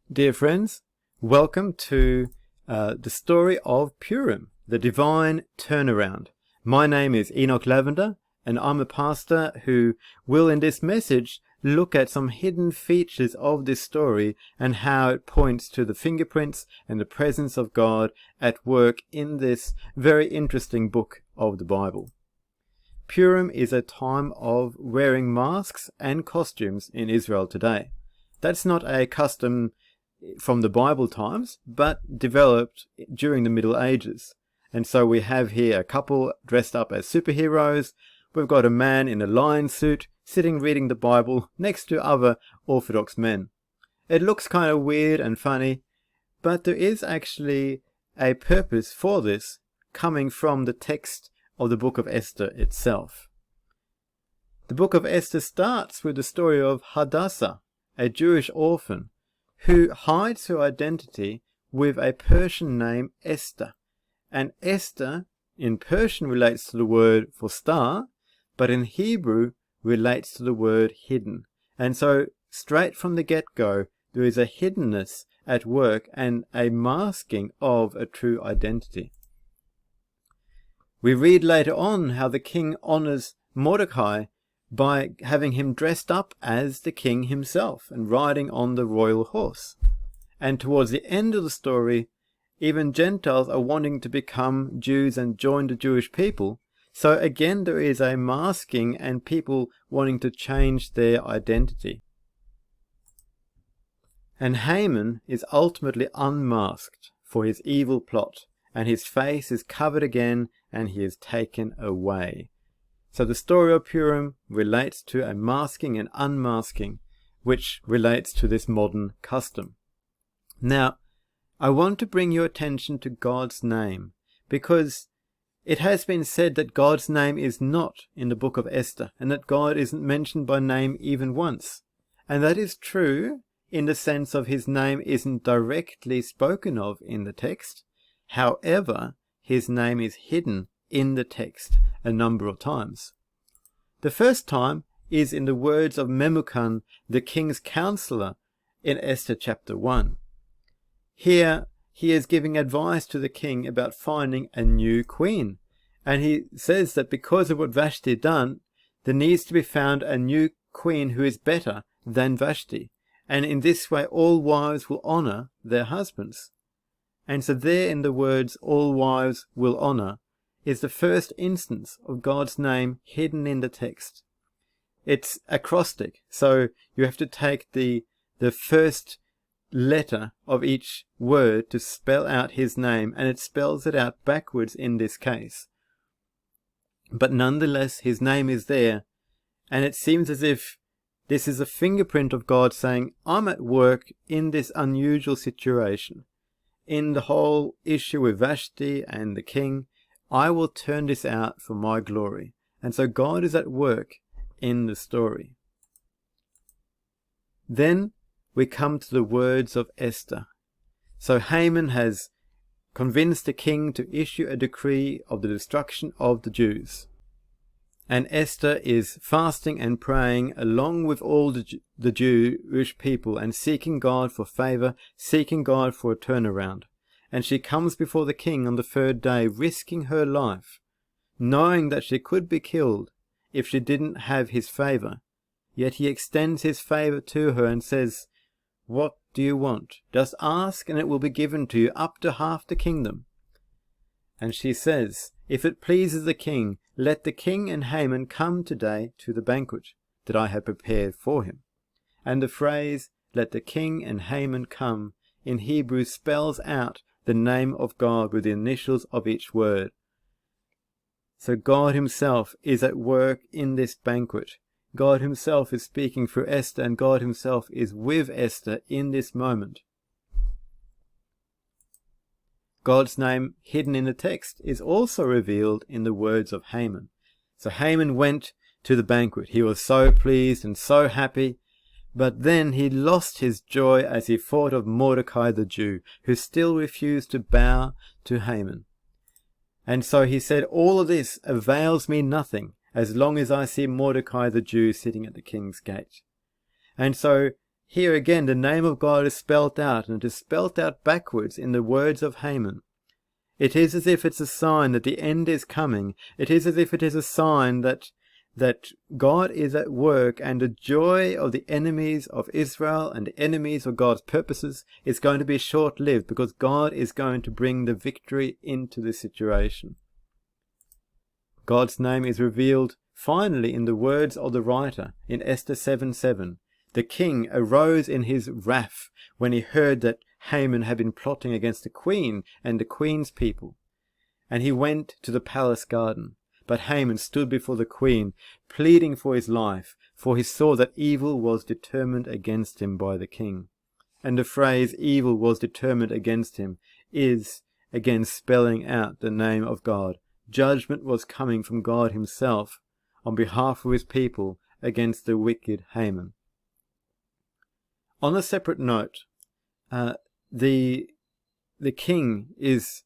Dear friends, welcome to the story of Purim, the divine turnaround. My name is Enoch Lavender, and I'm a pastor who will in this message look at some hidden features of this story and how it points to the fingerprints and the presence of God at work in this very interesting book of the Bible. Purim is a time of wearing masks and costumes in Israel today. That's not a custom from the Bible times, but developed during the Middle Ages. And so we have here a couple dressed up as superheroes. We've got a man in a lion suit sitting reading the Bible next to other Orthodox men. It looks kind of weird and funny, but there is actually a purpose for this coming from the text of the book of Esther itself. The book of Esther starts with the story of Hadassah, a Jewish orphan, who hides her identity with a Persian name Esther. And Esther in Persian relates to the word for star, but in Hebrew relates to the word hidden. And so straight from the get-go, there is a hiddenness at work and a masking of a true identity. We read later on how the king honors Mordecai by having him dressed up as the king himself and riding on the royal horse. And towards the end of the story, even Gentiles are wanting to become Jews and join the Jewish people. So again, there is a masking and people wanting to change their identity. And Haman is ultimately unmasked for his evil plot, and his face is covered again and he is taken away. So the story of Purim relates to a masking and unmasking, which relates to this modern custom. Now, I want to bring your attention to God's name, because it has been said that God's name is not in the book of Esther, and that God isn't mentioned by name even once. And that is true in the sense of his name isn't directly spoken of in the text. However, his name is hidden in the text a number of times. The first time is in the words of Memucan, the king's counselor, in Esther chapter 1. Here he is giving advice to the king about finding a new queen, and he says that because of what Vashti done, there needs to be found a new queen who is better than Vashti, and in this way all wives will honor their husbands. And so there in the words all wives will honor is the first instance of God's name hidden in the text. It's acrostic, so you have to take the first letter of each word to spell out his name, and it spells it out backwards in this case. But nonetheless, his name is there, and it seems as if this is a fingerprint of God saying, I'm at work in this unusual situation. In the whole issue with Vashti and the king, I will turn this out for my glory. And so God is at work in the story. Then we come to the words of Esther. So Haman has convinced the king to issue a decree of the destruction of the Jews. And Esther is fasting and praying along with all the Jewish people and seeking God for favor, seeking God for a turnaround. And she comes before the king on the third day, risking her life, knowing that she could be killed if she didn't have his favor. Yet he extends his favor to her and says, what do you want? Just ask and it will be given to you, up to half the kingdom. And she says, if it pleases the king, let the king and Haman come today to the banquet that I have prepared for him. And the phrase, let the king and Haman come, in Hebrew spells out the name of God with the initials of each word. So God himself is at work in this banquet. God himself is speaking through Esther, and God himself is with Esther in this moment. God's name hidden in the text is also revealed in the words of Haman. So Haman went to the banquet. He was so pleased and so happy, but then he lost his joy as he thought of Mordecai the Jew, who still refused to bow to Haman. And so he said, all of this avails me nothing as long as I see Mordecai the Jew sitting at the king's gate. And so Here again, the name of God is spelt out, and it is spelt out backwards in the words of Haman. It is as if it's a sign that the end is coming. It is as if it is a sign that God is at work, and the joy of the enemies of Israel and the enemies of God's purposes is going to be short-lived, because God is going to bring the victory into this situation. God's name is revealed finally in the words of the writer in Esther 7:7. The king arose in his wrath when he heard that Haman had been plotting against the queen and the queen's people, and he went to the palace garden. But Haman stood before the queen, pleading for his life, for he saw that evil was determined against him by the king. And the phrase "evil was determined against him" is again spelling out the name of God. Judgment was coming from God himself on behalf of his people against the wicked Haman. On a separate note, the king is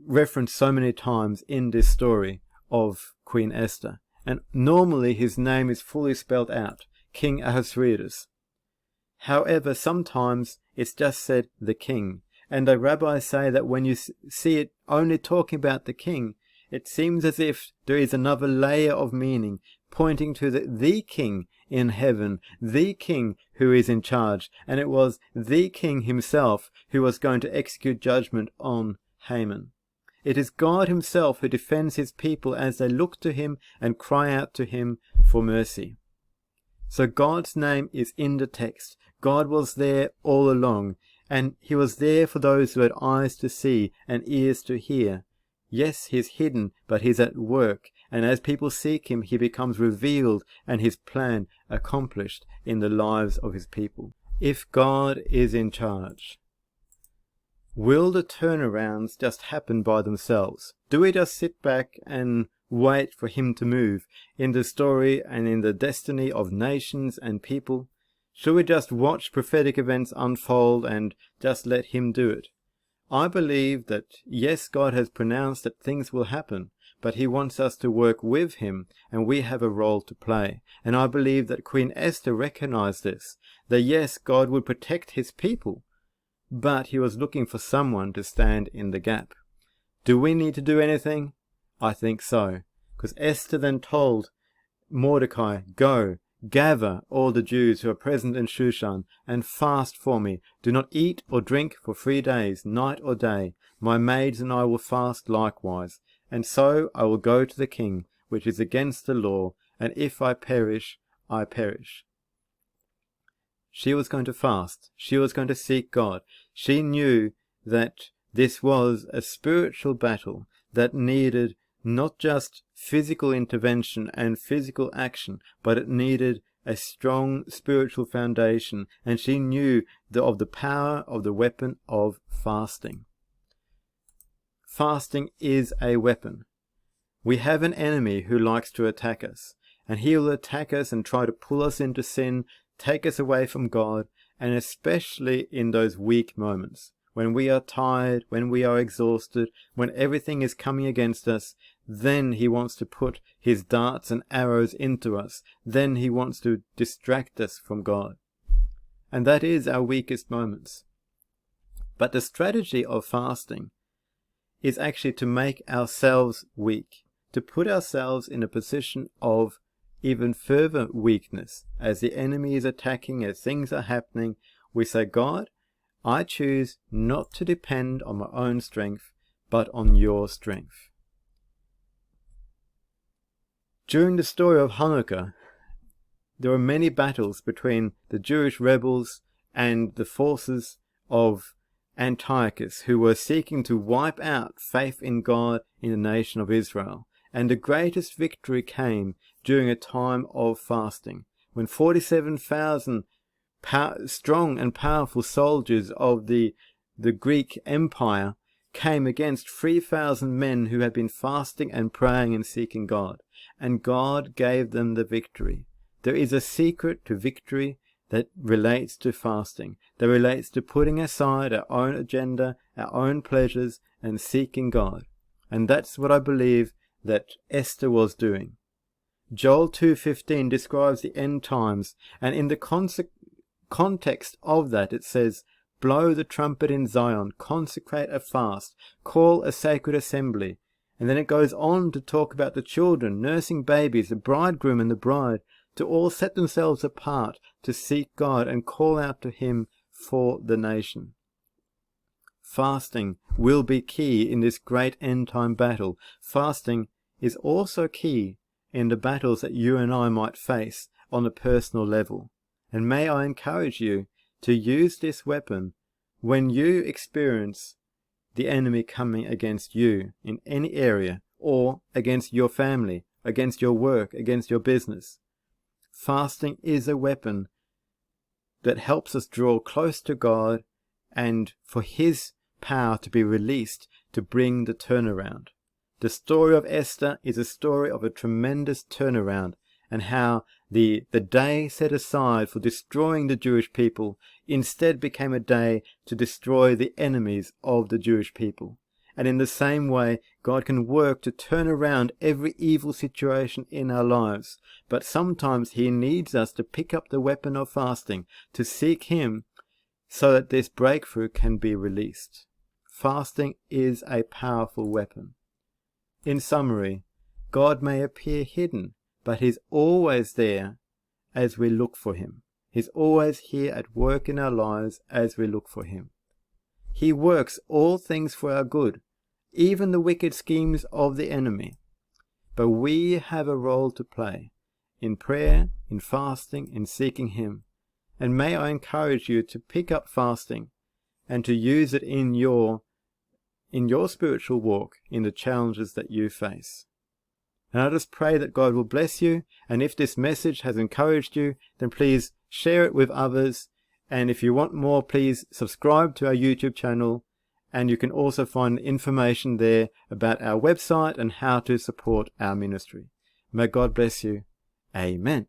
referenced so many times in this story of Queen Esther, and normally his name is fully spelled out, King Ahasuerus. However, sometimes it's just said the king, and the rabbis say that when you see it only talking about the king, it seems as if there is another layer of meaning pointing to the king in heaven, the king who is in charge, and it was the king himself who was going to execute judgment on Haman. It is God himself who defends his people as they look to him and cry out to him for mercy. So God's name is in the text. God was there all along, and he was there for those who had eyes to see and ears to hear. Yes, he's hidden, but he's at work, and as people seek him, he becomes revealed and his plan accomplished in the lives of his people. If God is in charge, will the turnarounds just happen by themselves? Do we just sit back and wait for him to move in the story and in the destiny of nations and people? Should we just watch prophetic events unfold and just let him do it? I believe that, yes, God has pronounced that things will happen, but he wants us to work with him, and we have a role to play. And I believe that Queen Esther recognized this, that yes, God would protect his people, but he was looking for someone to stand in the gap. Do we need to do anything? I think so, because Esther then told Mordecai, "Go, gather all the Jews who are present in Shushan, and fast for me. Do not eat or drink for 3 days, night or day. My maids and I will fast likewise. And so I will go to the king, which is against the law, and if I perish, I perish." She was going to fast. She was going to seek God. She knew that this was a spiritual battle that needed not just physical intervention and physical action, but it needed a strong spiritual foundation, and she knew of the power of the weapon of fasting. Fasting is a weapon. We have an enemy who likes to attack us, and he will attack us and try to pull us into sin, take us away from God, and especially in those weak moments, when we are tired, when we are exhausted, when everything is coming against us, then he wants to put his darts and arrows into us. Then he wants to distract us from God. And that is our weakest moments. But the strategy of fasting is actually to make ourselves weak, to put ourselves in a position of even further weakness. As the enemy is attacking, as things are happening, we say, "God, I choose not to depend on my own strength, but on your strength." During the story of Hanukkah, there were many battles between the Jewish rebels and the forces of Antiochus, who were seeking to wipe out faith in God in the nation of Israel. And the greatest victory came during a time of fasting, when 47,000 strong and powerful soldiers of the Greek Empire came against 3,000 men who had been fasting and praying and seeking God. And God gave them the victory. There is a secret to victory that relates to fasting, that relates to putting aside our own agenda, our own pleasures, and seeking God. And that's what I believe that Esther was doing. Joel 2:15 describes the end times, and in the context of that, it says, blow the trumpet in Zion, consecrate a fast, call a sacred assembly. And then it goes on to talk about the children, nursing babies, the bridegroom and the bride, to all set themselves apart to seek God and call out to him for the nation. Fasting will be key in this great end-time battle. Fasting is also key in the battles that you and I might face on a personal level. And may I encourage you to use this weapon when you experience the enemy coming against you in any area, or against your family, against your work, against your business. Fasting is a weapon that helps us draw close to God and for his power to be released to bring the turnaround. The story of Esther is a story of a tremendous turnaround, and how the day set aside for destroying the Jewish people instead became a day to destroy the enemies of the Jewish people. And in the same way, God can work to turn around every evil situation in our lives. But sometimes he needs us to pick up the weapon of fasting, to seek him, so that this breakthrough can be released. Fasting is a powerful weapon. In summary, God may appear hidden, but he's always there as we look for him. He's always here at work in our lives as we look for him. He works all things for our good, even the wicked schemes of the enemy. But we have a role to play in prayer, in fasting, in seeking him. And may I encourage you to pick up fasting and to use it in your spiritual walk, in the challenges that you face. And I just pray that God will bless you. And if this message has encouraged you, then please share it with others. And if you want more, please subscribe to our YouTube channel. And you can also find information there about our website and how to support our ministry. May God bless you. Amen.